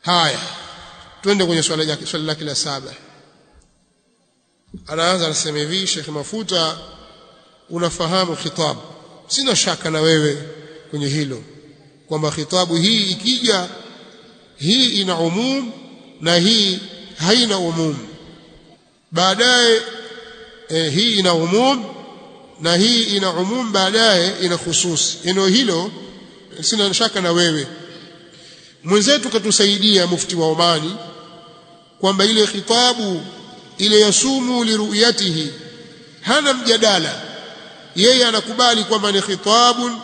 Haya, twende kwenye swali lake la 7. Anaanza anasema hivi: Sheikh Mafuta, unafahamu khitab? Sina shaka na wewe kwenye hilo kwamba khitabu hii ikija, hii ina umum na hii haina umum. Baadaye hii ina umum na hii ina umum, baadaye ina khusus. Eneo hilo sina shaka na wewe. Mwenzetu katusaidia mufti wa Omani kwamba ile khitabu ile yasumu liruyatihi hana mjadala, yeye anakubali kwamba ni khitabun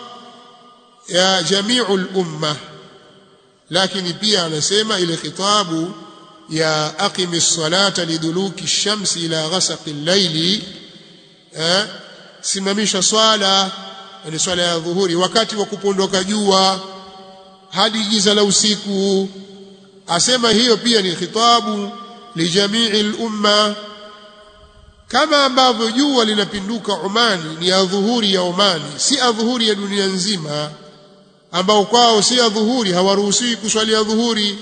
ya jami'ul umma, lakini pia anasema ile khitabu ya aqimis salata liduluki shamsi ila ghasaqi al-layli, simamisha swala, ni swala ya dhuhuri wakati wa kupondoka jua hadi giza la usiku. Asema hiyo pia ni khitabu li jami'il umma, kama ambavyo jua linapinduka Omani ni adhuhuri ya Omani, si adhuhuri ya dunia nzima, ambao kwao si adhuhuri, hawaruhusiwi kuswali adhuhuri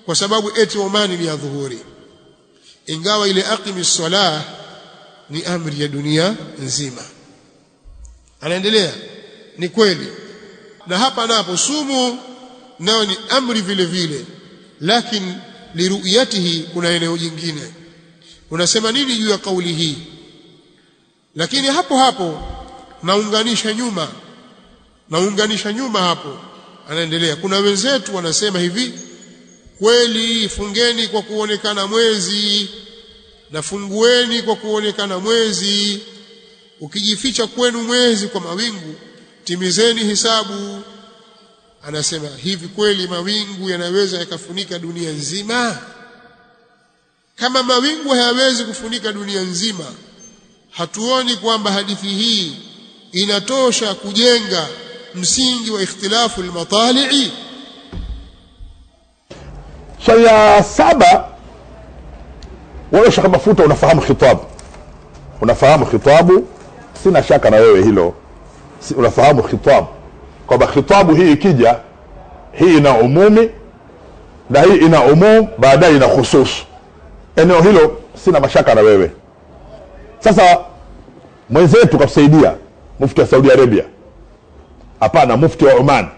kwa sababu eti Omani ni adhuhuri, ingawa ile aqimis salah ni amri ya dunia nzima. Anaendelea, ni kweli, na hapa napo sumu nao ni amri vile vile, lakini liruyatihi kuna eneo jingine. Unasema nini juu ya kauli hii? Lakini hapo hapo naunganisha nyuma hapo. Anaendelea, kuna wenzetu wanasema hivi: kweli fungeni kwa kuonekana mwezi na fungueni kwa kuonekana mwezi, ukijificha kwenu mwezi kwa mawingu timizeni hisabu. Anasema hivi, kweli mawingu yanaweza yakafunika dunia nzima? Kama mawingu hayawezi kufunika dunia nzima, hatuoni kwamba hadithi hii inatosha kujenga msingi wa ikhtilafu al-matali'i? Swali la 7, wewe Sheikh Mafuta unafahamu khitabu? Sina shaka na wewe hilo, unafahamu khitabu kwamba khitabu hii ikija, hii ina umumi na hii ina umum, baadaye ina khusus. Eneo hilo sina mashaka na wewe. Sasa mwenzetu katusaidia mufti wa Saudi Arabia, hapana mufti wa Oman,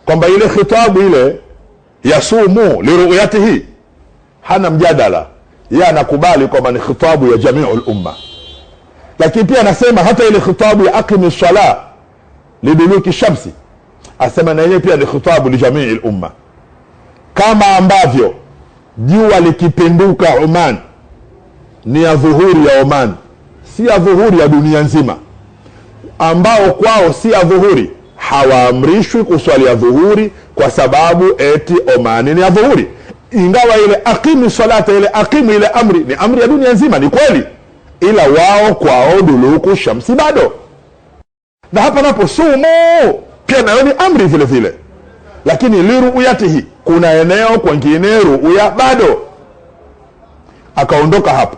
kwamba ile khitabu ile yasumu liruyatihi hana mjadala, yeye anakubali kwamba ni khitabu ya jami'ul umma. Lakini pia anasema hata ile khitabu ya aqimis salah liduluki shamsi, asema na yeye pia ni khitabu li jami'il umma, kama ambavyo jua likipinduka Oman ni ya dhuhuri ya Oman, si ya dhuhuri ya dunia nzima, ambao kwao si ya dhuhuri hawaamrishwi kuswali ya dhuhuri kwa sababu eti Omani ni ya dhuhuri, ingawa ile aqimu salata, ile aqimu, ile amri ni amri ya dunia nzima, ni kweli, ila wao kwao duluku shamsi bado. Na hapa napo sumu pia nayo ni amri vile vile, lakini liruyatihi kuna eneo kwingine ruya bado. Akaondoka hapo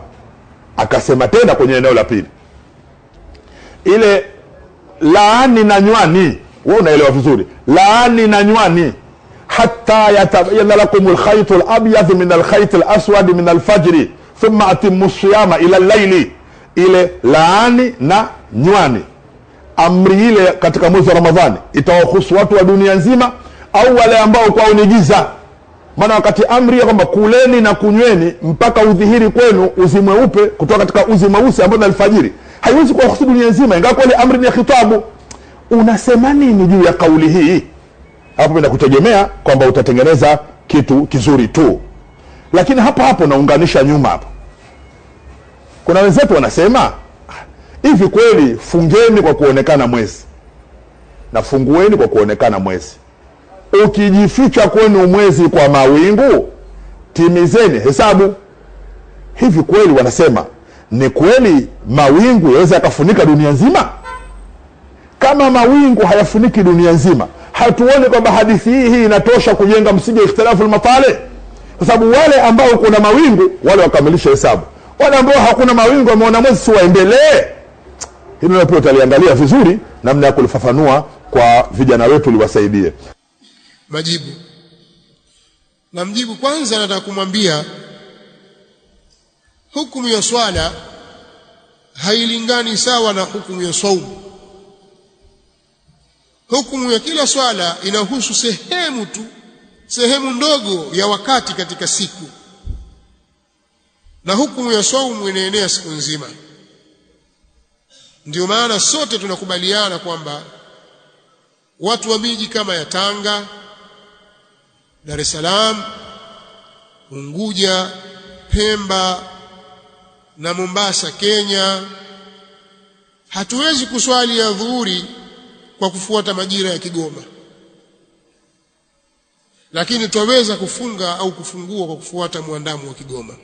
akasema tena kwenye eneo la pili, ile laani na nywani, wewe unaelewa vizuri, laani na nywani, hatta yatabayyana lakum alkhayt alabyad min alkhayt alaswad min alfajr thumma atimmu siyama ila al-layli. Ile laani na nywani, amri ile katika mwezi wa Ramadhani itawahusu watu wa dunia nzima au wale ambao kwao ni giza? Maana wakati amri ya kwamba kuleni na kunyweni mpaka udhihiri kwenu uzi mweupe kutoka katika uzi mweusi ambao ni alfajiri, haiwezi kuwahusu dunia nzima, ingawa ile amri ni ya khitabu. Unasema nini juu ya kauli hii? Hapo inakutegemea kwamba utatengeneza kitu kizuri tu, lakini hapo naunganisha nyuma hapo. Kuna wenzetu wanasema hivi, kweli fungeni kwa kuonekana mwezi na fungueni kwa kuonekana mwezi, ukijificha kwenu mwezi kwa mawingu timizeni hesabu. Hivi kweli wanasema ni kweli mawingu yaweza yakafunika dunia nzima? Kama mawingu hayafuniki dunia nzima, hatuoni kwamba hadithi hii inatosha kujenga msingi wa ikhtilafu al-matali? Kwa sababu wale ambao kuna mawingu wale wakamilisha hesabu, wale ambao hakuna mawingu wameona mwezi si waendelee. Hilo pia utaliangalia vizuri namna ya kulifafanua kwa vijana wetu liwasaidie. Majibu: Na mjibu kwanza, nataka kumwambia hukumu ya swala hailingani sawa na hukumu ya saumu. Hukumu ya kila swala inahusu sehemu ndogo ya wakati katika siku, na hukumu ya saumu inaenea siku nzima. Ndio maana sote tunakubaliana kwamba watu wa miji kama ya Tanga, Dar es Salaam, Unguja, Pemba na Mombasa Kenya, hatuwezi kuswali ya dhuhuri kwa kufuata majira ya Kigoma, lakini twaweza kufunga au kufungua kwa kufuata muandamo wa Kigoma.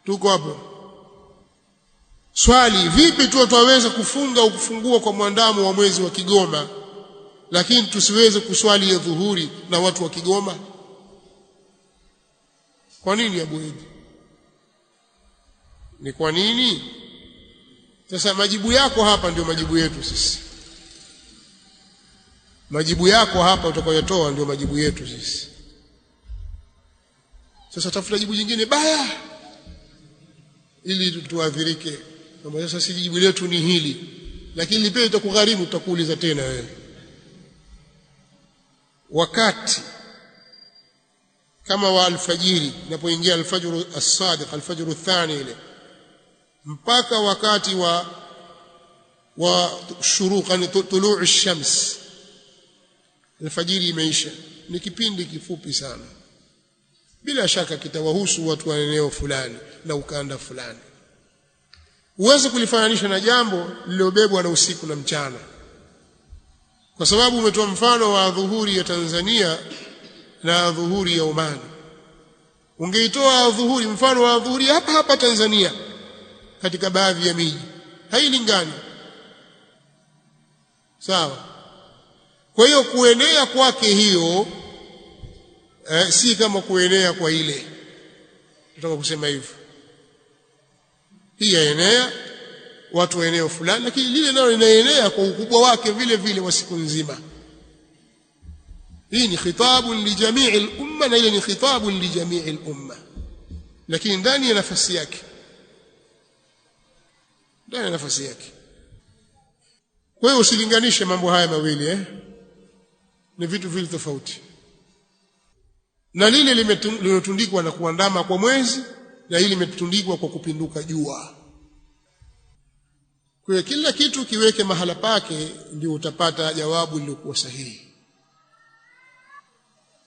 Tuko hapo? Swali, vipi tu twaweza kufunga au kufungua kwa muandamo wa mwezi wa Kigoma, lakini tusiweze kuswali ya dhuhuri na watu wa Kigoma? Kwa nini Abu Idi? Ni kwa nini? Sasa majibu yako hapa ndio majibu yetu sisi. Majibu yako hapa utakayotoa ndio majibu yetu sisi. Sasa tafuta jibu jingine baya ili tuadhirike. Kama sasa si jibu letu ni hili, lakini pia itakugharimu, tutakuuliza tena wewe. Wakati kama wa alfajiri, inapoingia alfajr as-sadiq, alfajr athani ile, mpaka wakati wa shuruq, yani tuluu ash-shams, alfajiri imeisha, ni kipindi kifupi sana. Bila shaka kitawahusu watu wa eneo fulani na ukanda fulani. Uweze kulifananisha na jambo lililobebwa na usiku na mchana, kwa sababu umetoa mfano wa dhuhuri ya Tanzania na dhuhuri ya Oman. Ungeitoa dhuhuri, mfano wa dhuhuri hapa hapa Tanzania katika baadhi ya miji, hailingani. Sawa? Kwa hiyo kuenea kwake hiyo si kama kuenea kwa ile. Nataka kusema hivyo. Hii yaenea watu wa eneo fulani, lakini lile nalo linaenea kwa ukubwa wake vile vile wa siku nzima. Hii ni khitabun li jamii al-umma na ile ni khitabun li jamii al-umma, lakini ndani ya nafasi yake, ndani ya nafasi yake. Kwa hiyo usilinganishe mambo haya mawili, ni vitu vile tofauti. Na lile limetundikwa na kuandama kwa mwezi, na hili limetundikwa kwa kupinduka jua. Kwa hiyo kila kitu kiweke mahala pake, ndio utapata jawabu lililokuwa sahihi.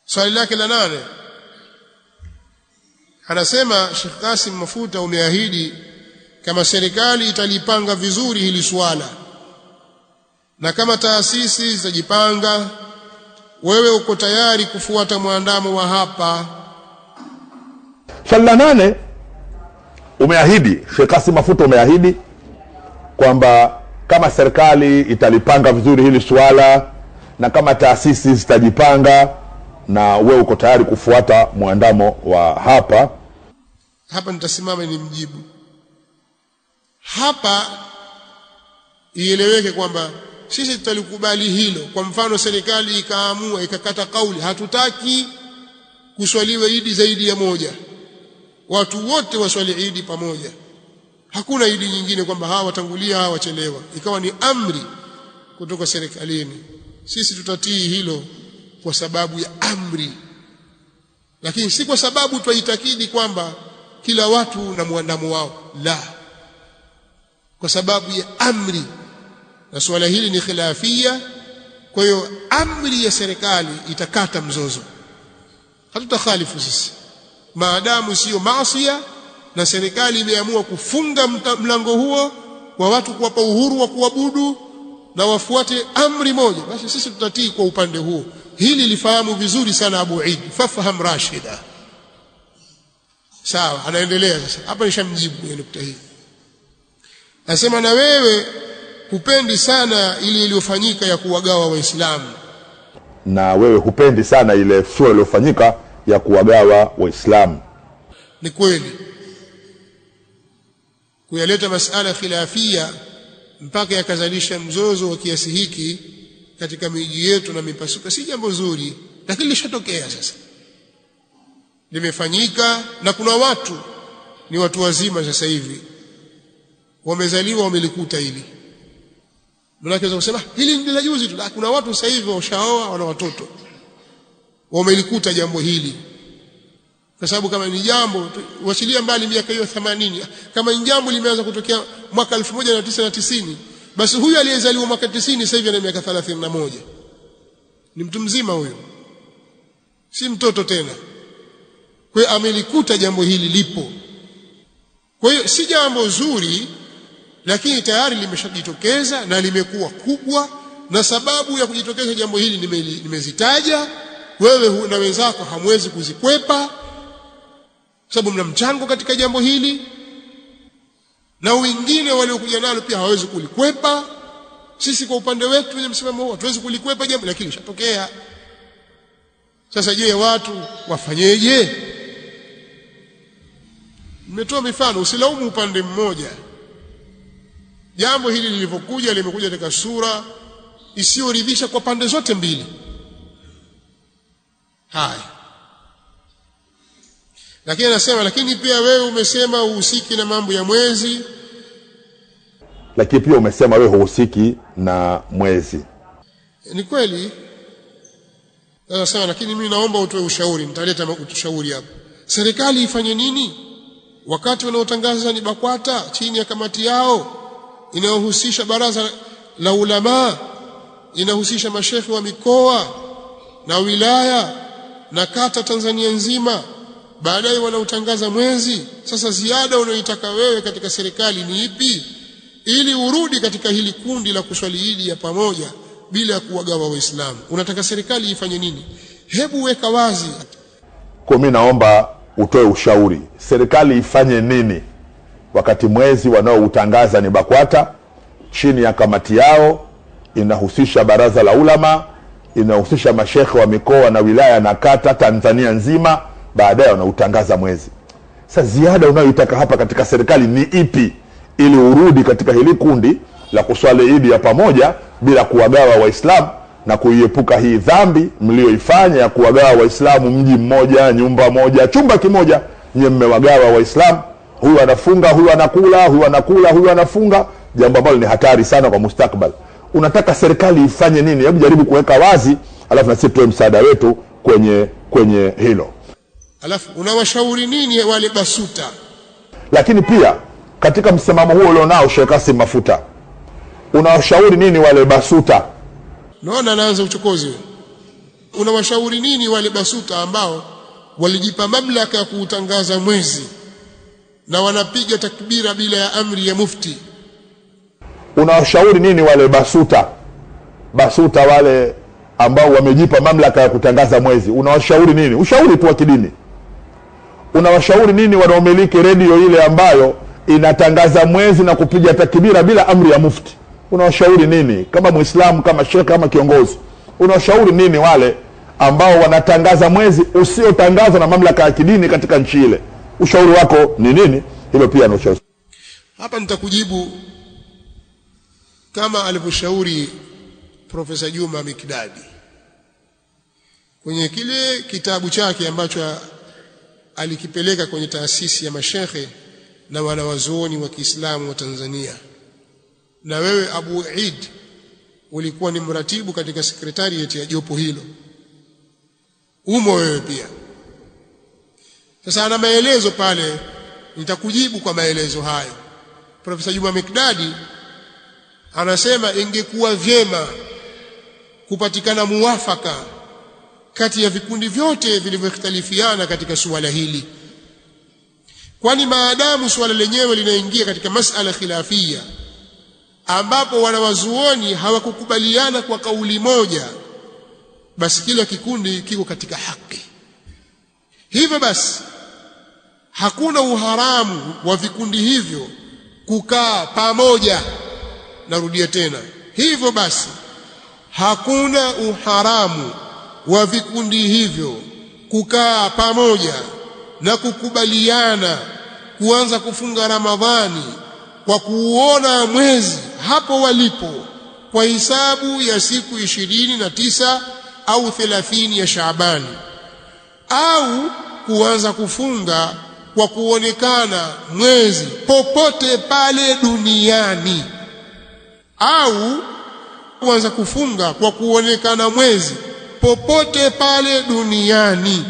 Swali lake la 8, anasema Sheikh Qasim Mafuta, umeahidi kama serikali italipanga vizuri hili swala na kama taasisi zitajipanga, wewe uko tayari kufuata muandamo wa hapa? Swali la 8, umeahidi, Sheikh Qasim Mafuta umeahidi kwamba kama serikali italipanga vizuri hili swala na kama taasisi zitajipanga, na wewe uko tayari kufuata muandamo wa hapa. Hapa nitasimama ni mjibu. Hapa ieleweke kwamba sisi tutalikubali hilo. Kwa mfano serikali ikaamua ikakata kauli, hatutaki kuswaliwe Idi zaidi ya moja, watu wote waswali Idi pamoja, hakuna Idi nyingine kwamba hawa watangulia hawa wachelewa, ikawa ni amri kutoka serikalini, sisi tutatii hilo kwa sababu ya amri, lakini si kwa sababu twaitakidi kwamba kila watu na muandamo wao, la, kwa sababu ya amri. Na swala hili ni khilafia, kwa hiyo amri ya serikali itakata mzozo, hatutakhalifu sisi maadamu sio maasiya, na serikali imeamua kufunga mlango huo wa watu kuwapa uhuru wa kuabudu na wafuate amri moja, basi sisi tutatii kwa upande huo. Hili lifahamu vizuri sana Abu Eid, fafaham rashida. Sawa, anaendelea sasa. Hapa nishamjibu kwenye nukta hii. Nasema na wewe hupendi sana ile iliyofanyika ya kuwagawa Waislamu. Na wewe hupendi sana ile sura iliyofanyika ya kuwagawa Waislamu. Ni kweli. Kuyaleta masala khilafia mpaka yakazalisha mzozo wa kiasi hiki katika miji yetu na mipasuka si jambo zuri, lakini lishatokea sasa. limefanyika, na kuna watu ni watu wazima sasa hivi wamezaliwa wamelikuta hili. Mnaweza kusema hili ni la juzi tu, kuna watu sasa hivi washaoa wana watoto wamelikuta jambo hili. Kwa sababu kama ni jambo wachilia mbali miaka hiyo 80, kama ni jambo limeanza kutokea mwaka 1990, basi huyu aliyezaliwa mwaka 90 sasa hivi ana miaka 31, ni mtu mzima huyo, si mtoto tena. Kwa hiyo amelikuta jambo hili lipo. Kwa hiyo si jambo zuri, lakini tayari limeshajitokeza na limekuwa kubwa, na sababu ya kujitokeza jambo hili nimezitaja. Wewe na wenzako hamwezi kuzikwepa, sababu mna mchango katika jambo hili, na wengine waliokuja nalo pia hawezi kulikwepa. Sisi kwa upande wetu wenye msimamo huo hatuwezi kulikwepa jambo, lakini lishatokea. Sasa je, watu wafanyeje? Nimetoa mifano, usilaumu upande mmoja. Jambo hili lilivyokuja limekuja katika sura isiyoridhisha kwa pande zote mbili. Haya, lakini anasema, lakini pia wewe umesema uhusiki na mambo ya mwezi, lakini pia umesema wewe huhusiki na mwezi. Ni kweli. Sasa lakini mimi naomba utoe ushauri. Nitaleta ushauri hapo. Serikali ifanye nini wakati wanaotangaza ni BAKWATA chini ya kamati yao inayohusisha baraza la ulama, inahusisha mashekhi wa mikoa na wilaya na kata Tanzania nzima, baadaye wanautangaza mwezi. Sasa ziada unayoitaka wewe katika serikali ni ipi, ili urudi katika hili kundi la kuswali Idi ya pamoja bila ya kuwagawa Waislamu? Unataka serikali ifanye nini? Hebu weka wazi. Kwa mimi naomba utoe ushauri, serikali ifanye nini wakati mwezi wanaoutangaza ni BAKWATA chini ya kamati yao inahusisha baraza la ulama, inahusisha mashekhe wa mikoa na wilaya na kata Tanzania nzima, baadaye wanautangaza mwezi. Sasa ziada unayoitaka hapa katika serikali ni ipi, ili urudi katika hili kundi la kuswali Idi ya pamoja bila kuwagawa Waislamu na kuiepuka hii dhambi mlioifanya ya kuwagawa Waislamu mji mmoja, nyumba moja, chumba kimoja, nyinyi mmewagawa Waislamu. Huyu anafunga, huyu anakula, huyu anakula, huyu anafunga, jambo ambalo ni hatari sana kwa mustakbal. Unataka serikali ifanye nini? Hebu jaribu kuweka wazi, alafu na sisi tuwe msaada wetu kwenye hilo. Alafu unawashauri nini wale BASUTA? Lakini pia katika msimamo huo ulionao Sheikh Kasim Mafuta, unawashauri nini wale BASUTA? Naona anaanza uchokozi. Unawashauri nini wale BASUTA ambao walijipa mamlaka ya kuutangaza mwezi na wanapiga takbira bila ya amri ya mufti? Unawashauri nini wale BASUTA wale ambao wamejipa mamlaka ya kutangaza mwezi? Unawashauri nini? Ushauri tu wa kidini. Unawashauri nini wanaomiliki redio ile ambayo inatangaza mwezi na kupiga takbira bila amri ya mufti? Unawashauri nini kama Muislamu, kama shekhe, kama kiongozi? Unawashauri nini wale ambao wanatangaza mwezi usiotangazwa na mamlaka ya kidini katika nchi ile? Ushauri wako ni nini? Hilo pia ni ushauri. Hapa nitakujibu kama alivyoshauri Profesa Juma Mikdadi kwenye kile kitabu chake ambacho alikipeleka kwenye taasisi ya mashekhe na wanawazuoni wa Kiislamu wa Tanzania. Na wewe Abu Eid ulikuwa ni mratibu katika sekretarieti ya jopo hilo, umo wewe pia. Sasa ana maelezo pale, nitakujibu kwa maelezo hayo. Profesa Juma Mikdadi anasema ingekuwa vyema kupatikana muwafaka kati ya vikundi vyote vilivyoختلفiana katika suala hili, kwani maadamu suala lenyewe linaingia katika masala khilafia ambapo wanawazuoni hawakukubaliana kwa kauli moja, basi kila kikundi kiko katika haki. Hivyo basi hakuna uharamu wa vikundi hivyo kukaa pamoja. Narudia tena, hivyo basi hakuna uharamu wa vikundi hivyo kukaa pamoja na kukubaliana kuanza kufunga Ramadhani kwa kuuona mwezi hapo walipo kwa hisabu ya siku 29 au 30 ya Shaabani, au kuanza kufunga kwa kuonekana mwezi popote pale duniani, au kuanza kufunga kwa kuonekana mwezi popote pale duniani,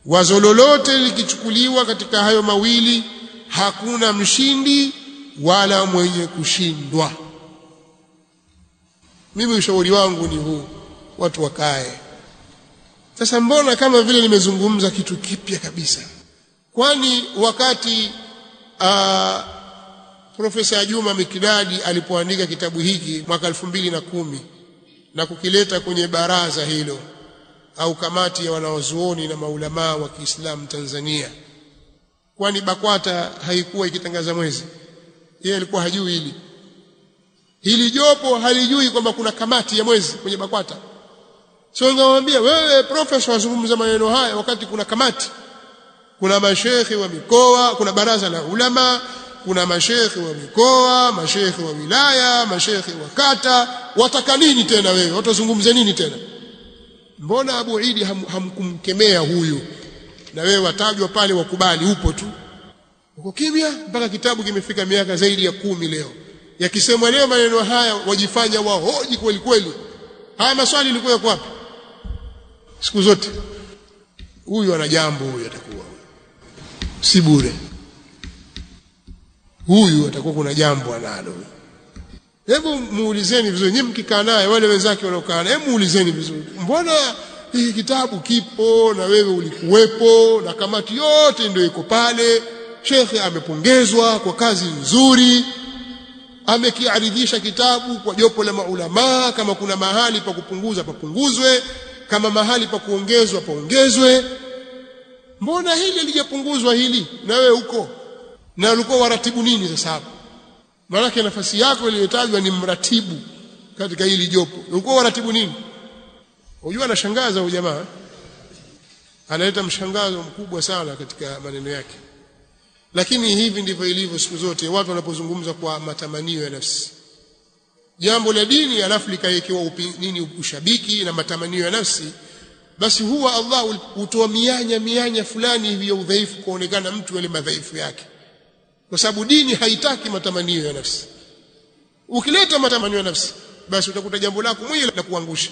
wazo lolote likichukuliwa katika hayo mawili, hakuna mshindi wala mwenye kushindwa. Mimi ushauri wangu ni huu, watu wakae. Sasa mbona kama vile nimezungumza kitu kipya kabisa? Kwani wakati Profesa Juma Mikdadi alipoandika kitabu hiki mwaka 2010 na kukileta kwenye baraza hilo au kamati ya wanawazuoni na maulamaa wa Kiislamu Tanzania, kwani BAKWATA haikuwa ikitangaza mwezi? Yeye alikuwa hajui hili jopo halijui kwamba kuna kamati ya mwezi kwenye BAKWATA. Sio ngamwambia wewe profesa wazungumza maneno haya wakati kuna kamati, kuna mashekhi wa mikoa, kuna baraza la ulama, kuna mashekhi wa mikoa, mashekhi wa wilaya, mashekhi wa kata. Wataka nini tena wewe? Watazungumza nini tena? Mbona Abu Idi hamkumkemea huyu? Na wewe watajwa pale wakubali, upo tu uko kimya mpaka kitabu kimefika miaka zaidi ya 10 leo. Yakisemwa leo maneno haya wajifanya wahoji kweli kweli. Haya maswali yalikuwa yako wapi siku zote? Huyu ana jambo, huyu atakuwa si bure, huyu atakuwa kuna jambo analo. Hebu muulizeni vizuri, nyinyi mkikaa naye, wale wenzake wanaokaa naye, hebu muulizeni vizuri, mbona hii kitabu kipo na wewe ulikuwepo na kamati yote ndio iko pale? Shekhe amepongezwa kwa kazi nzuri, amekiaridhisha kitabu kwa jopo la maulamaa. Kama kuna mahali pa kupunguza papunguzwe, kama mahali pa kuongezwa paongezwe. Mbona hili lijapunguzwa hili na wewe huko? Na ulikuwa waratibu nini sasa hapo? Maana nafasi yako iliyotajwa ni mratibu katika hili jopo. Ulikuwa waratibu nini? Unajua anashangaza huyu jamaa, analeta mshangazo mkubwa sana katika maneno yake. Lakini hivi ndivyo ilivyo siku zote watu wanapozungumza kwa matamanio ya nafsi. Jambo la dini alafu likaekewa ushabiki na matamanio ya nafsi, basi huwa Allah hutoa mianya fulani hivi ya udhaifu kuonekana mtu yale madhaifu yake, kwa sababu dini haitaki matamanio ya nafsi. Ukileta matamanio ya nafsi, basi utakuta jambo lako mwenyewe la kuangusha.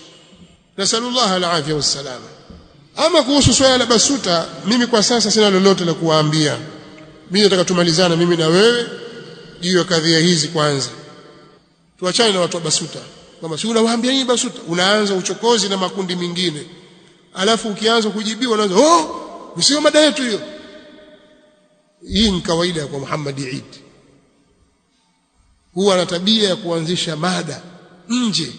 Nasallallahu alafia wassalama. Ama kuhusu swala la BASUTA, mimi kwa sasa sina lolote la kuwaambia. Mimi nataka tumalizane mimi na wewe juu ya kadhia hizi kwanza. Tuachane na watu wa BASUTA. Kama si unawaambia nini BASUTA, unaanza uchokozi na makundi mengine. Alafu ukianza kujibiwa unaanza sio mada yetu hiyo. Hii ni kawaida kwa Muhammad Eid. Huwa ana tabia ya kuanzisha mada nje.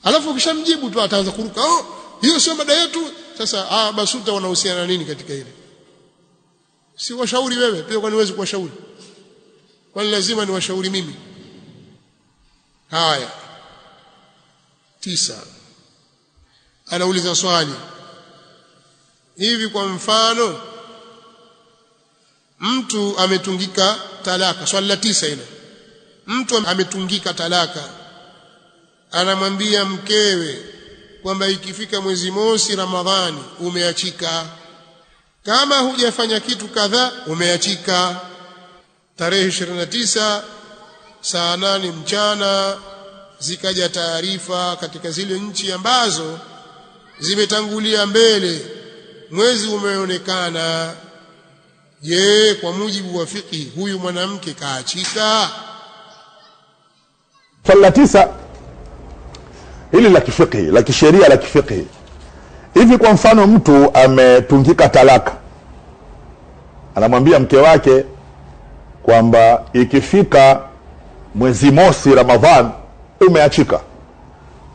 Alafu ukishamjibu tu ataanza kuruka, hiyo sio mada yetu. Sasa BASUTA wanahusiana nini katika hili? Si washauri wewe pia, kwani huwezi kuwashauri? Kwani lazima ni washauri mimi? Haya, 9. Anauliza swali hivi, kwa mfano mtu ametungika talaka. Swali la 9 hilo. Mtu ametungika talaka, anamwambia mkewe kwamba ikifika mwezi mosi Ramadhani umeachika, kama hujafanya kitu kadhaa umeachika. Tarehe 29 saa 8 mchana zikaja taarifa katika zile nchi ambazo zimetangulia mbele, mwezi umeonekana. Je, kwa mujibu wa fiqh huyu mwanamke kaachika? Swali la 9 hili la kifiqh, la kisheria, la kifiqh. Hivi kwa mfano mtu ametungika talaka, anamwambia mke wake kwamba ikifika mwezi mosi Ramadhan umeachika.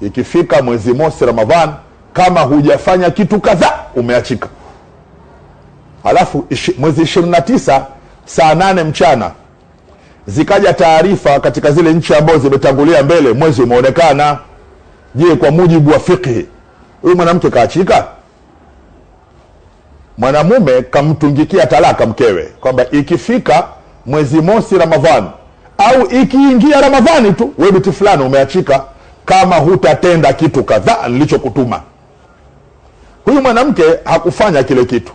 Ikifika mwezi mosi Ramadhan kama hujafanya kitu kadhaa umeachika. Alafu mwezi 29 saa 8 mchana zikaja taarifa katika zile nchi ambazo zimetangulia mbele, mwezi umeonekana. Je, kwa mujibu wa fiqh huyu mwanamke kaachika? Mwanamume kamtungikia talaka mkewe kwamba ikifika mwezi mosi Ramadhani au ikiingia Ramadhani tu, wewe binti fulani umeachika kama hutatenda kitu kadhaa nilichokutuma. Huyu mwanamke hakufanya kile kitu,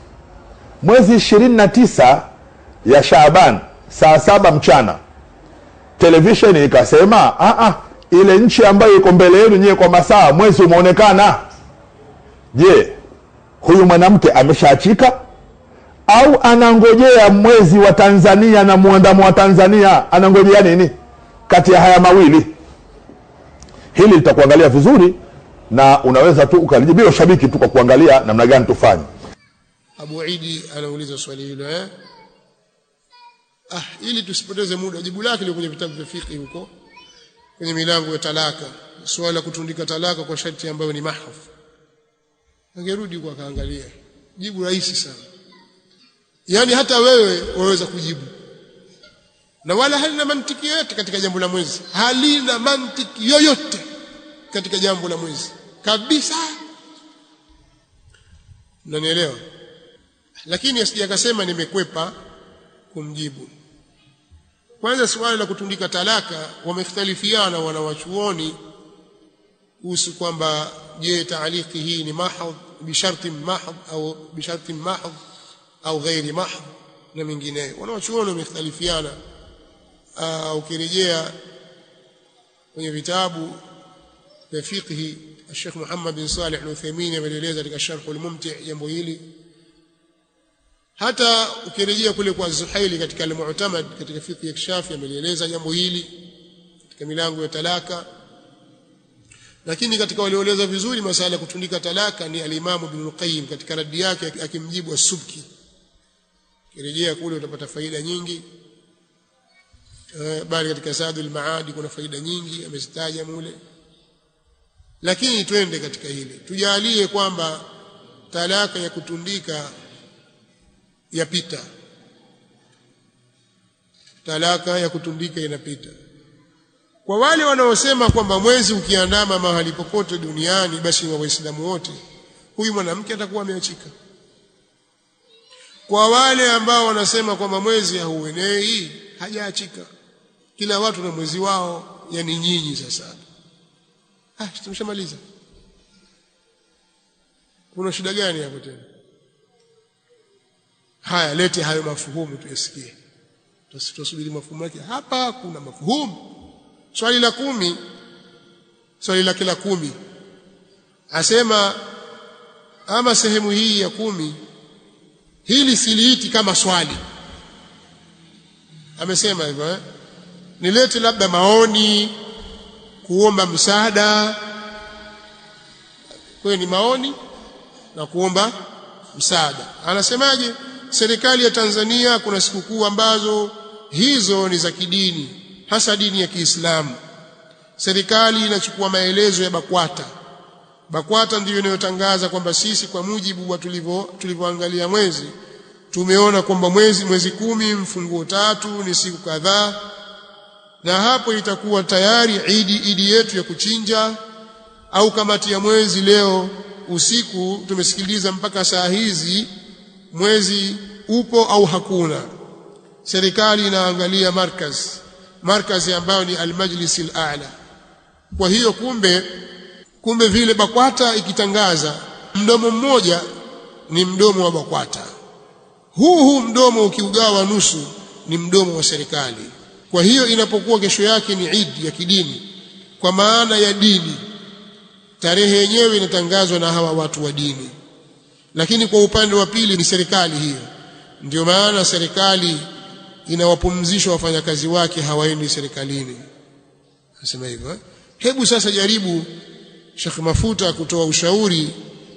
mwezi 29 ya Shaaban saa 7 mchana televisheni ikasema ile nchi ambayo iko mbele yenu nyewe kwa masaa mwezi umeonekana. Je, huyu mwanamke ameshaachika au anangojea mwezi wa Tanzania na muandamo wa Tanzania? Anangojea nini kati ya haya mawili? Hili litakuangalia vizuri na unaweza tu ukalijibu bila shabiki tu kwa kuangalia namna gani tufanye. Abu Idi anauliza swali hilo ili tusipoteze muda, jibu lake liko kwenye vitabu vya fiqh huko kwenye milango ya talaka, swala la kutundika talaka kwa sharti ambayo ni mahaf. Angerudi kwa kaangalia, jibu rahisi sana. Yani hata wewe waweza kujibu, na wala halina mantiki yoyote katika jambo la mwezi, halina mantiki yoyote katika jambo la mwezi kabisa. Unanielewa? Lakini asije akasema nimekwepa kumjibu. Kwanza, swali la kutundika talaka wamekhtalifiana wanawachuoni kuhusu kwamba je, taaliki hii ni mahadh bisharti mahadh au bisharti mahadh au ghairi mahadh na mengineyo. Wanawachuoni wamekhtalifiana. Ukirejea kwenye vitabu vya fiqh, Sheikh Muhammad bin Salih al-Uthaymeen ameeleza katika Sharh al-Mumti' jambo hili. Hata ukirejea kule kwa Zuhaili katika al-Mu'tamad katika fiqh ya Shafi ameeleza jambo hili katika milango ya talaka. Lakini katika walioeleza vizuri masala ya kutundika talaka ni al-Imam Ibn al-Qayyim katika radi yake akimjibu as-Subki. Kirejea kule utapata faida nyingi. Bali katika Zadul Maadi kuna faida nyingi amezitaja mule. Lakini twende katika hili, tujalie kwamba talaka ya kutundika yapita, talaka ya kutundika inapita. Kwa wale wanaosema kwamba mwezi ukiandama mahali popote duniani basi wa Waislamu wote, huyu mwanamke atakuwa ameachika. Kwa wale ambao wanasema kwamba mwezi hauenei, hajaachika. Kila watu na mwezi wao, yani nyinyi sasa. Tumeshamaliza. Kuna shida gani hapo tena? Haya, lete hayo mafuhumu tuyasikie. Tusubiri mafuhumu yake. Hapa kuna mafuhumu. Swali la 10, swali la kila 10. Asema ama sehemu hii ya 10 hili siliiti kama swali. Amesema hivyo nilete labda maoni, kuomba msaada. Kwa ni maoni na kuomba msaada. Anasemaje? Serikali ya Tanzania kuna sikukuu ambazo hizo ni za kidini, hasa dini ya Kiislamu. Serikali inachukua maelezo ya BAKWATA. BAKWATA ndiyo inayotangaza kwamba sisi kwa mujibu wa tulivyoangalia mwezi tumeona kwamba mwezi 10 mfunguo 3 ni siku kadhaa, na hapo itakuwa tayari idi yetu ya kuchinja. Au kamati ya mwezi leo usiku tumesikiliza mpaka saa hizi mwezi upo au hakuna. Serikali inaangalia markazi ambayo ni al-Majlis al-A'la. Kwa hiyo kumbe vile BAKWATA ikitangaza, mdomo mmoja ni mdomo wa BAKWATA, huu mdomo ukiugawa nusu ni mdomo wa serikali. Kwa hiyo inapokuwa kesho yake ni Eid ya kidini kwa maana ya dini, tarehe yenyewe inatangazwa na hawa watu wa dini, lakini kwa upande wa pili ni serikali hiyo. Ndio maana serikali inawapumzisha wafanyakazi wake, hawaendi serikalini. Nasema hivyo. Hebu sasa jaribu Sheikh Mafuta kutoa ushauri.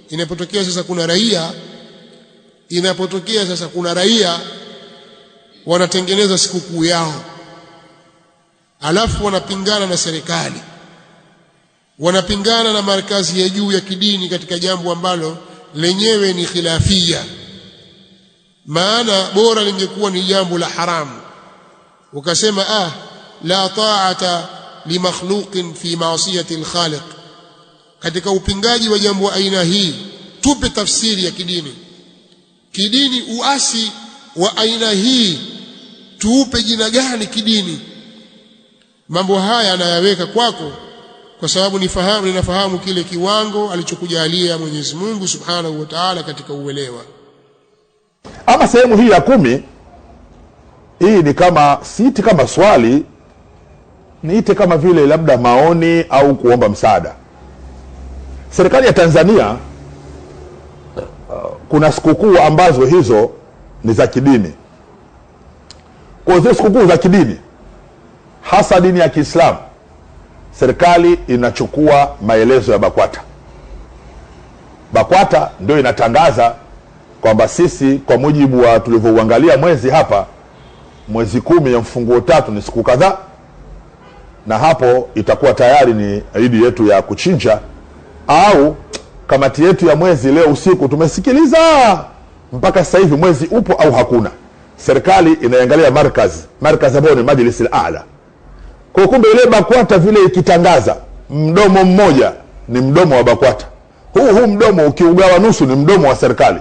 Inapotokea sasa kuna raia wanatengeneza sikukuu yao, alafu wanapingana na serikali, wanapingana na markazi ya juu ya kidini katika jambo ambalo lenyewe ni khilafia, maana bora lingekuwa ni jambo la haramu. Ukasema la ta'ata li makhluqin fi ma'siyati al-khaliq. Katika upingaji wa jambo aina hii tupe tafsiri ya kidini. Uasi wa aina hii tuupe jina gani kidini? Mambo haya anayaweka kwako kwa sababu ninafahamu kile kiwango alichokujalia Mwenyezi Mungu Subhanahu wa Ta'ala katika uelewa. Ama sehemu hii ya 10, hii ni kama, siiti kama swali, niite kama vile labda maoni au kuomba msaada. Serikali ya Tanzania kuna sikukuu ambazo hizo ni za kidini. Kwa hizo sikukuu za kidini, hasa dini ya Kiislamu, serikali inachukua maelezo ya BAKWATA. BAKWATA ndio inatangaza kwamba sisi kwa mujibu wa tulivyouangalia mwezi hapa, mwezi 10 ya mfunguo 3 ni siku kadhaa, na hapo itakuwa tayari ni idi yetu ya kuchinja, au kamati yetu ya mwezi leo usiku tumesikiliza mpaka sasa hivi mwezi upo au hakuna. Serikali inaangalia markaz ambayo ni Majlis al-A'la. Kwa kumbe ile BAKWATA vile ikitangaza, mdomo mmoja ni mdomo wa BAKWATA, huu mdomo ukiugawa nusu ni mdomo wa serikali.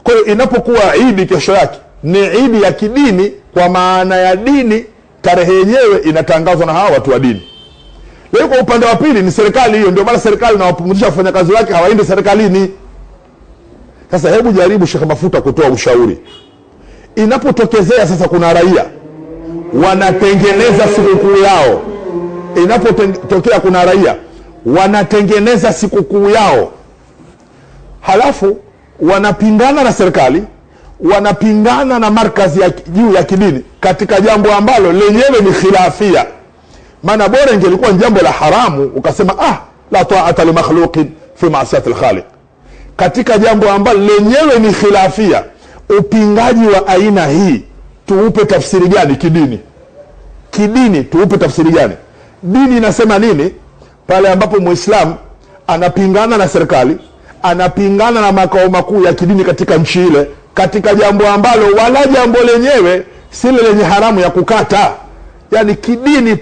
Kwa hiyo inapokuwa idi kesho yake ni idi ya kidini, kwa maana ya dini, tarehe yenyewe inatangazwa na hawa watu wa dini. Leo kwa upande wa pili ni serikali hiyo, ndio maana serikali inawapumzisha wafanyakazi wake hawaendi serikalini. Sasa hebu jaribu Sheikh Mafuta kutoa ushauri. Inapotokezea sasa kuna raia wanatengeneza sikukuu yao, inapotokea kuna raia wanatengeneza sikukuu yao, halafu wanapingana na serikali, wanapingana na markazi ya juu ya kidini katika jambo ambalo lenyewe ni khilafia. Maana bora ingelikuwa jambo la haramu ukasema la ta'ata li makhluqin fi ma'siyati al-khaliq. Katika jambo ambalo lenyewe ni khilafia, upingaji wa aina hii tuupe tafsiri gani kidini? Kidini tuupe tafsiri gani? Dini inasema nini pale ambapo Muislamu anapingana na serikali, anapingana na makao makuu ya kidini katika nchi ile, katika jambo ambalo wala jambo lenyewe sile lenye haramu ya kukata? Yani kidini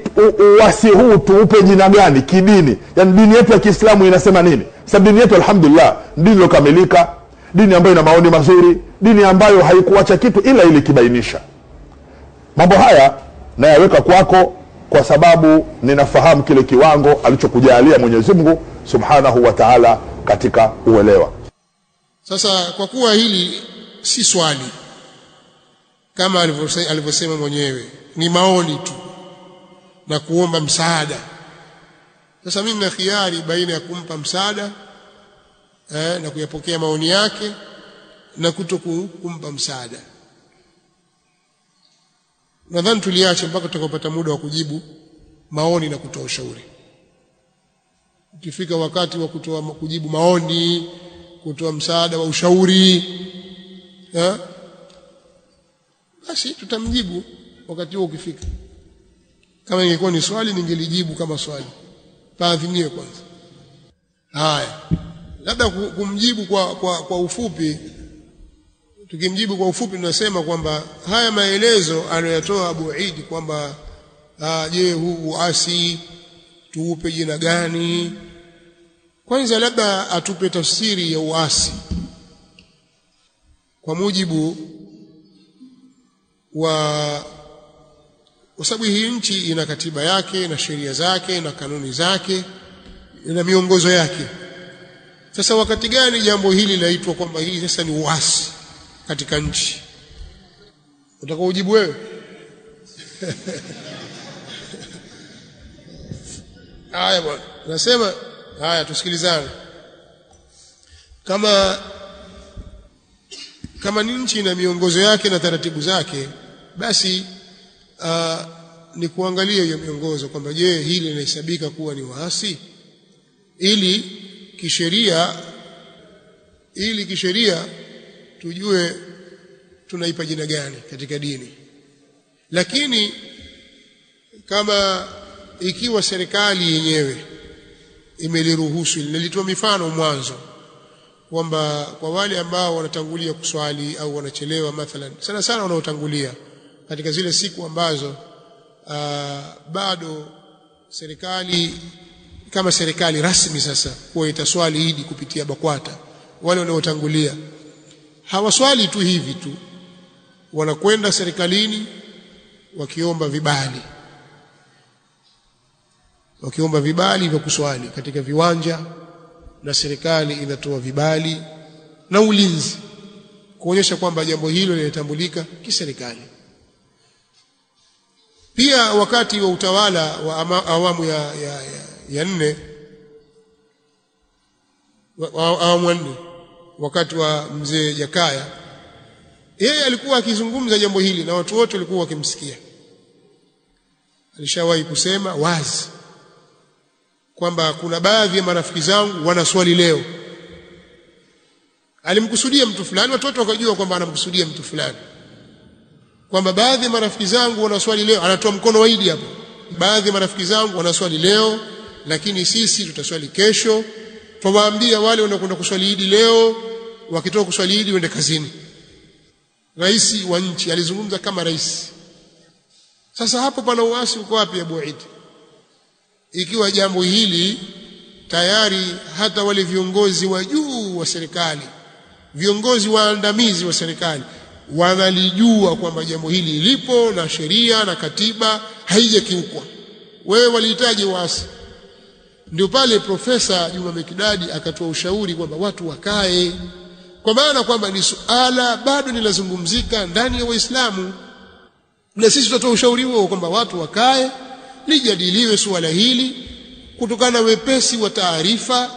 uwasi huu tuupe jina gani kidini? Yani dini yetu ya Kiislamu inasema nini? Sababu dini yetu alhamdulillah dini iliyokamilika, dini ambayo ina maoni mazuri, dini ambayo haikuacha kitu ila ili kibainisha. Mambo haya nayaweka kwako kwa sababu ninafahamu kile kiwango alichokujalia Mwenyezi Mungu Subhanahu wa Ta'ala katika uelewa. Sasa kwa kuwa hili si swali kama alivyosema mwenyewe, ni maoni tu na kuomba msaada. Sasa mimi nina khiari baina ya kumpa msaada na kuyapokea maoni yake na kutokumpa msaada. Nadhani tuliache mpaka tutakapopata muda wa kujibu maoni na kutoa ushauri. Ukifika wakati wa kujibu maoni, kutoa msaada wa ushauri, basi tutamjibu wakati huo ukifika. Kama ingekuwa ni swali ningelijibu kama swali. Taadhimie kwanza. Haya. Labda kumjibu kwa ufupi. Tukimjibu kwa ufupi tunasema kwamba haya maelezo aliyotoa Abu Eid kwamba je, huu uasi tuupe jina gani? Kwanza labda atupe tafsiri ya uasi kwa mujibu kwa sababu hii nchi ina katiba yake na sheria zake na kanuni zake na miongozo yake. Sasa wakati gani jambo hili laitwa kwamba hii sasa ni uasi katika nchi? Utaka ujibu wewe? Haya bwana, nasema haya, tusikilizane. Kama nchi na miongozo yake na taratibu zake, basi ni kuangalia hiyo miongozo kwamba je, hili linahesabika kuwa ni uasi, ili kisheria tujue tunaipa jina gani katika dini. Lakini kama ikiwa serikali yenyewe imeliruhusu, nilitoa mifano mwanzo kwamba kwa wale ambao wanatangulia kuswali au wanachelewa, mathalan sana wanaotangulia katika zile siku ambazo bado serikali kama serikali rasmi sasa kwa itaswali Idi kupitia BAKWATA, wale wanaotangulia hawaswali tu hivi tu, wanakwenda serikalini wakiomba vibali vya kuswali katika viwanja, na serikali inatoa vibali na ulinzi kuonyesha kwamba jambo hilo linatambulika kiserikali. Pia wakati wa utawala wa awamu ya nne, awamu nne, wakati wa mzee Jakaya, yeye alikuwa akizungumza jambo hili na watu wote walikuwa wakimsikia. Alishawahi kusema wazi kwamba kuna baadhi ya marafiki zangu wanaswali leo. Alimkusudia mtu fulani, watu wote wakajua kwamba anamkusudia mtu fulani, kwamba baadhi ya marafiki zangu wanaswali leo. Anatoa mkono waidi hapo, baadhi ya marafiki zangu wanaswali leo, lakini sisi tutaswali kesho. Tuwaambia wale wanaokwenda kuswali Idi leo, wakitoka kuswali Idi waende kazini. Rais wa nchi alizungumza kama rais. Sasa hapo pana uasi uko wapi Abu Eid? Ikiwa jambo hili tayari hata wale viongozi wa juu wa serikali, viongozi waandamizi wa serikali wanalijua kwamba jambo hili lipo na sheria na katiba haijakiukwa, wewe walihitaji uasi. Ndio pale Profesa Juma Mekidadi akatoa ushauri kwamba watu wakae, kwa maana kwamba ni suala bado linazungumzika ndani ya Waislamu, na sisi tutatoa ushauri huo kwamba watu wakae, lijadiliwe suala hili kutokana na wepesi wa taarifa,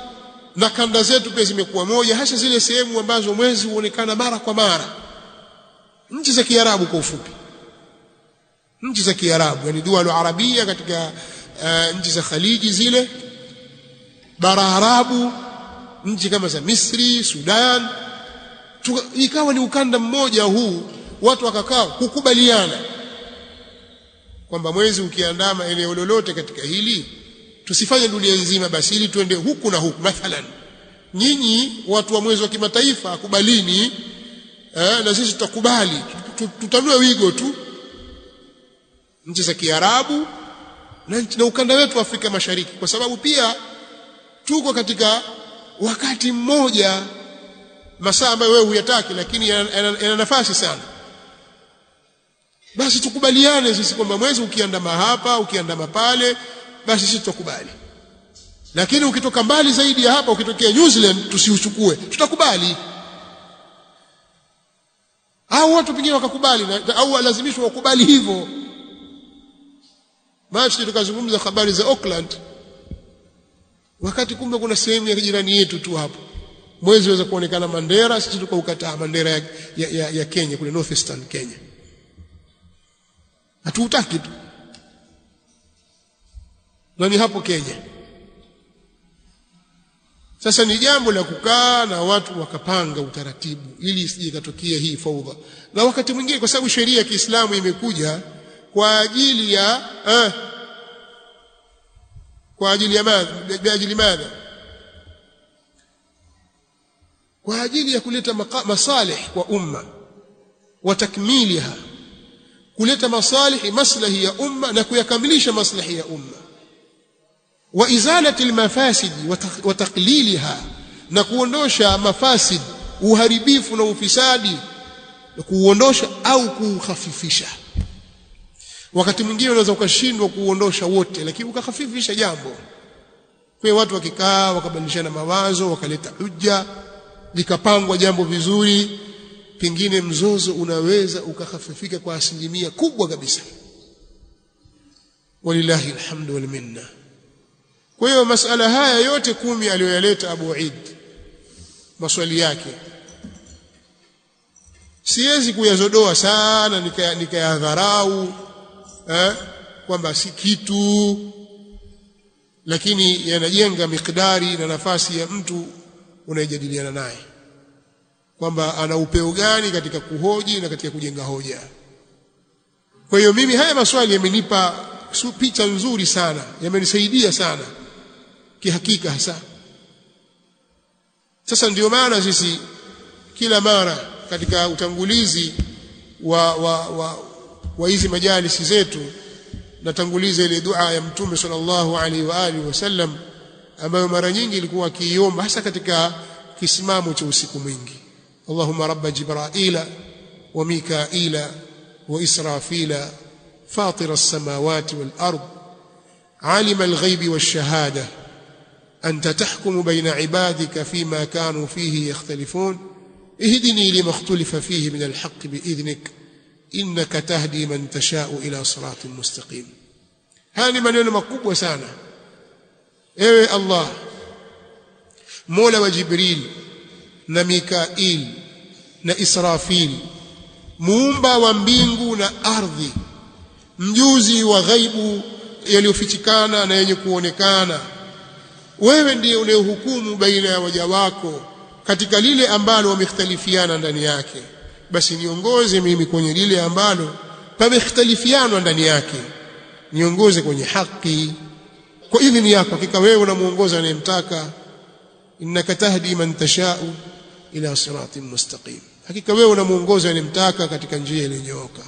na kanda zetu pia zimekuwa moja, hasa zile sehemu ambazo mwezi huonekana mara kwa mara. Nchi za Kiarabu kwa ufupi, nchi za Kiarabu, yani dual arabia, katika nchi za Khaliji zile, bara Arabu, nchi kama za Misri, Sudan, ikawa ni ukanda mmoja huu, watu wakakaa kukubaliana kwamba mwezi ukiandama eneo lolote katika hili, tusifanye dunia nzima basi, ili tuende huku na huku. Mathalan, nyinyi watu wa mwezi wa kimataifa kubalini, na sisi tutakubali, tutanue wigo tu nchi za Kiarabu na ukanda wetu wa Afrika Mashariki, kwa sababu pia tuko katika wakati mmoja, masaa ambayo wewe huyataki lakini yana nafasi sana. Basi tukubaliane sisi kwamba mwezi ukiandama hapa, ukiandama pale, basi sisi tutakubali. Lakini ukitoka mbali zaidi ya hapa, ukitokea New Zealand, tusiuchukue, tutakubali. Au watu pengine wakakubali, au walazimishwa wakubali hivyo. Basi tukazungumza habari za Auckland, wakati kumbe kuna sehemu ya jirani yetu tu hapo mwezi waweza kuonekana Mandera, sisi tukaukataa Mandera ya Kenya, kule Northeastern Kenya. Hatutaki tu. Na ni hapo Kenya. Sasa ni jambo la kukaa na watu wakapanga utaratibu ili isije ikatokea hii faudha. Na wakati mwingine, kwa sababu sheria ya Kiislamu imekuja kwa ajili ya madha, kwa ajili ya kuleta masalih kwa umma wa takmiliha, kuleta maslahi ya umma na kuyakamilisha maslahi ya umma, wa izalati almafasid wa taqliliha, na kuondosha mafasid, uharibifu na ufisadi, na kuondosha au kukhafifisha. Wakati mwingine unaweza ukashindwa kuondosha wote, lakini ukahafifisha jambo. Kwa watu wakikaa wakabadilishana mawazo, wakaleta hujja, likapangwa jambo vizuri, pengine mzozo unaweza ukahafifika kwa asilimia kubwa kabisa. Walillahi alhamdu wal minna. Kwa hiyo masala haya yote 10 aliyoyaleta Abu Eid, maswali yake, siwezi kuyazodoa sana nikayadharau kwamba si kitu, lakini yanajenga mikdari na nafasi ya mtu unayejadiliana naye, kwamba ana upeo gani katika kuhoji na katika kujenga hoja. Kwa hiyo mimi haya maswali yamenipa picha nzuri sana, yamenisaidia sana kihakika hasa. Sasa ndio maana sisi kila mara katika utangulizi wa hizi majalisi zetu natanguliza ile dua ya Mtume sallallahu alaihi wa alihi wasallam, ambayo mara nyingi ilikuwa akiiomba hasa katika kisimamo cha usiku mwingi. Allahumma rabba Jibraila wa Mikaila wa Israfila fatira as-samawati wal ard alima al-ghaibi wash-shahada anta tahkumu baina ibadika fima kanu fihi yakhtalifun ihdini lima ikhtalafa fihi min alhaq biidhnik innaka tahdi man tashau ila siratin mustaqim. Haya ni maneno makubwa sana. Ewe Allah, Mola wa Jibril na Mikail na Israfil, muumba wa mbingu na ardhi, mjuzi wa ghaibu yaliyofichikana na yenye kuonekana, wewe ndiye unayehukumu baina ya waja wako katika lile ambalo wamekhtalifiana ndani yake, basi niongoze mimi kwenye lile ambalo pamekhtalifiana ndani yake, niongoze kwenye haki kwa idhini yako. Hakika wewe unamuongoza anayemtaka, innaka tahdi man tashau ila siratin mustaqim. Hakika wewe unamuongoza anayemtaka katika njia iliyonyooka.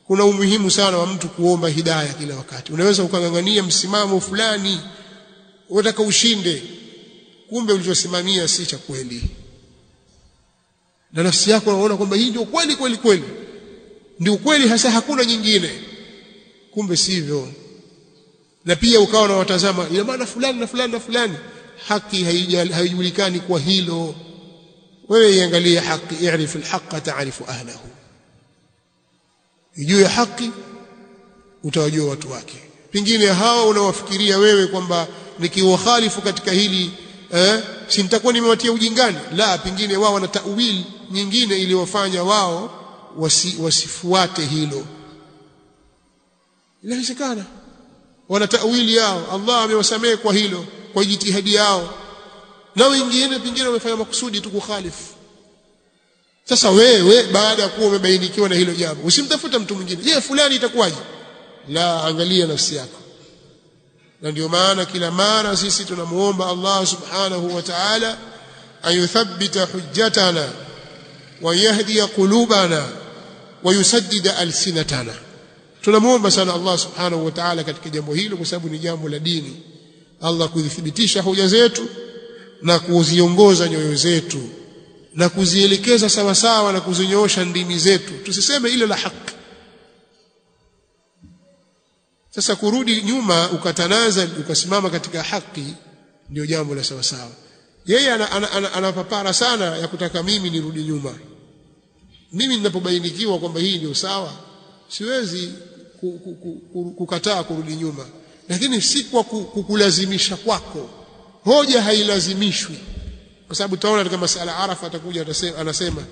Kuna umuhimu sana wa mtu kuomba hidayah kila wakati. Unaweza ukangangania msimamo fulani, unataka ushinde, kumbe ulichosimamia si cha kweli, na nafsi yako unaona kwamba hii ndio kweli kweli kweli, ndio kweli hasa, hakuna nyingine, kumbe sivyo. Na pia ukawa na watazama ina maana fulani na fulani na fulani, haki haijulikani kwa hilo. Wewe iangalie haki, i'rif alhaqqa ta'rifu ahlahu, ijue haki utawajua watu wake. Pengine hawa unawafikiria wewe kwamba nikiwakhalifu katika hili si nitakuwa nimewatia ujingani. La, pengine wao wana ta'wil nyingine iliyofanya wao wasifuate hilo. Inawezekana wana ta'wili yao, Allah amewasamehe kwa hilo, kwa jitihadi yao, na wengine pengine wamefanya makusudi tu kukhalifu. Sasa wewe baada ya kuwa umebainikiwa na hilo jambo, usimtafuta mtu mwingine, je fulani itakuwaje? La, angalia nafsi yako. Na ndio maana kila mara sisi tunamuomba Allah subhanahu wa ta'ala ayuthabbita hujjatana wa yahdi qulubana wa yusaddid alsinatana. Tunamuomba sana Allah subhanahu wa ta'ala katika jambo hilo, kwa sababu ni jambo la dini. Allah kudhibitishha hoja zetu na kuziongoza nyoyo zetu na kuzielekeza sawa sawa na kuzinyoosha ndimi zetu, tusiseme ile la haki. Sasa kurudi nyuma ukatanaza ukasimama katika haki ndio jambo la sawa sawa. Yeye anapapara sana ya kutaka mimi nirudi nyuma. Mimi ninapobainikiwa kwamba hii ndio sawa, siwezi kukataa kurudi nyuma, lakini si kwa kukulazimisha kwako. Hoja hailazimishwi, kwa sababu tutaona katika masala Arafa atakuja anasema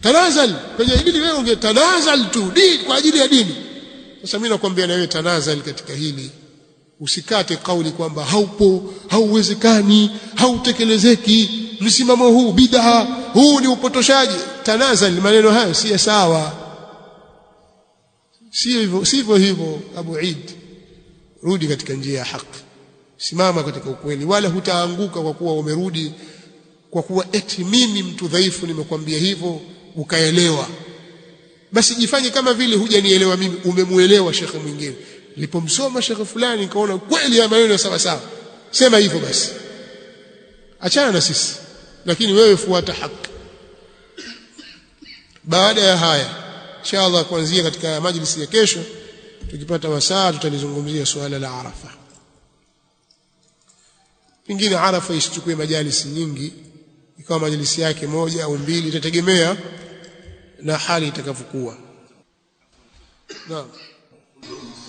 tanazal, kwenye hili wewe ungetanazal tu kwa ajili ya dini. Sasa mimi nakwambia na wewe tanazal katika hili, usikate kauli kwamba haupo, hauwezekani, hautekelezeki, msimamo huu bid'a, huu ni upotoshaji. Tanazal, maneno hayo si sawa, sivyo hivyo. Abu Eid, rudi katika njia ya haki, simama katika ukweli, wala hutaanguka kwa kuwa umerudi, kwa kuwa eti mimi mtu dhaifu nimekwambia hivyo ukaelewa. Basi jifanye kama vile hujanielewa mimi, umemuelewa shekhe mwingine. Nilipomsoma shekhe fulani nikaona kweli ya maneno sawa sawa, sema hivyo basi, achana na sisi, lakini wewe fuata haki. Baada ya haya inshallah, kuanzia katika majlisi ya kesho tukipata wasaa tutalizungumzia suala la Arafa. Pengine Arafa isichukue majalisi nyingi, ikawa majlisi yake moja au mbili, itategemea na hali itakavyokuwa. Naam.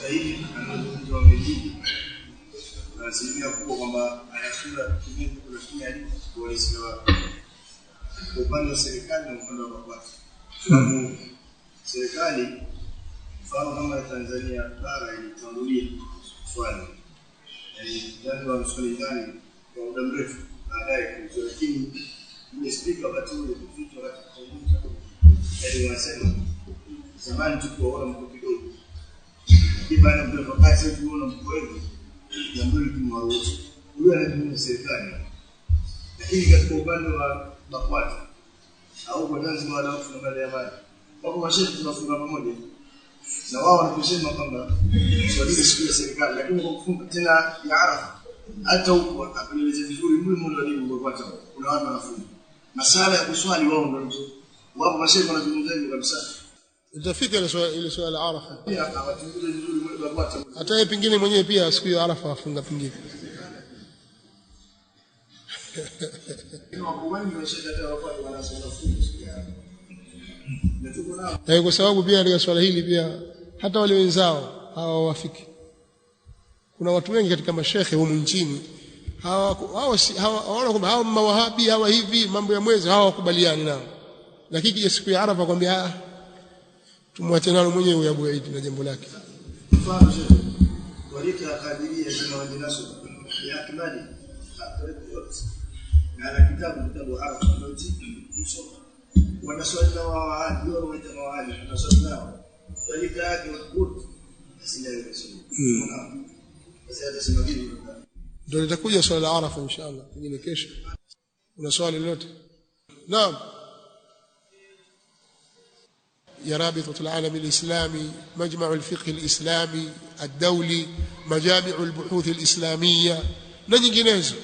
Sahihi anazungumza wamejibu na asilimia kubwa kwamba ayakula kutumia kutumia kuelezea upande wa serikali na upande wa mapato. Sababu serikali mfano kama Tanzania bara ilitangulia swali, yaani wa swali ndani kwa muda mrefu baadaye, lakini ile speaker wakati ule vitu wakati yaani wanasema zamani tukiwaona mko kidogo, baada ya muda wakati tunaona mko wengi, jambo hili tumewaruhusu huyo anayetumia serikali. Lakini katika upande wa mapato au kwa Tanzania wala watu na ya maji wako mashehe tunafunga pamoja na wao wanakusema kwamba swali siku ya serikali, lakini kwa kufunga tena ya Arafa hata huko apeleleze vizuri mule mmoja walimu kwa kwata kuna watu wanafunga masala ya kuswali, wao ndio wapo mashehe wanazungumza hivyo kabisa. Itafika ile swala la Arafa pia hawachunguze vizuri mule kwa kwata, hata yeye pengine mwenyewe pia siku ya Arafa afunga pengine. Kwa wengi washaje hata wapate wanasoma fungu siku ya Kwa sababu pia katika swala hili pia hata wale wenzao hawawafiki. Kuna watu wengi katika mashehe humu nchini hawaona kwamba hawa mawahabi hawa hivi mambo ya mwezi hawakubaliani nao, lakini kija siku ya Arafa kwambia tumwache nalo mwenyewe Abu Eid na jambo lake. Mfano shehe walika kadiria kama wajinaso ya kimani na kitabu Arafa ndio msoma wanaswali na waadi wao waita mawaadi wanaswali nao walika yake wote asilewe sasa sasa ndio litakuja swala la Arafa inshallah pengine kesho. Una swali lolote? Naam. يا رابطة العالم الإسلامي، مجمع الفقه الإسلامي الدولي، مجامع البحوث الإسلامية na nyinginezo,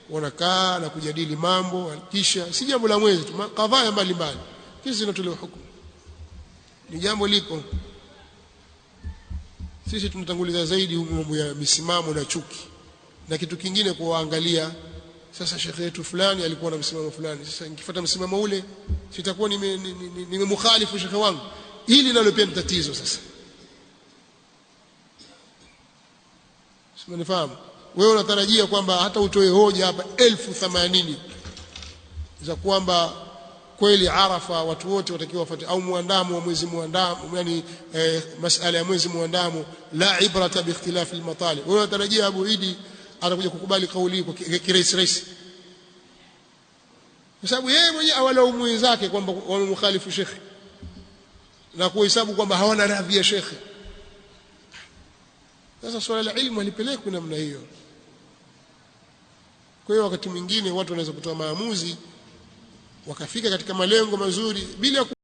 wanakaa na kujadili mambo, kisha si jambo la mwezi tu, kadhaa mbalimbali, kisha zinatolewa hukumu. Ni jambo lipo. Sisi tunatanguliza zaidi mambo ya misimamo na chuki, na kitu kingine kuangalia sasa shekhe yetu fulani alikuwa na msimamo fulani, sasa nikifuata msimamo ule sitakuwa nimemkhalifu shekhe wangu. Hili nalo pia ni tatizo. Sasa simenifahamu wewe, unatarajia kwamba hata utoe hoja hapa 1080 za kwamba kweli Arafa watu wote watakiwa wafuate, au muandamo wa mwezi muandamo, yani masala ya mwezi muandamo, la ibrata bi ikhtilafi al-matali. Wewe unatarajia Abu Idi atakuja kukubali kauli kwa kirahisi, kwa sababu yeye mwenyewe awalaumu wenzake kwamba wamemkhalifu shekhe na kuhesabu kwamba hawana radhi ya shekhe. Sasa swala la ilmu halipelekwi namna hiyo. Kwa hiyo wakati mwingine watu wanaweza kutoa maamuzi wakafika katika malengo mazuri bila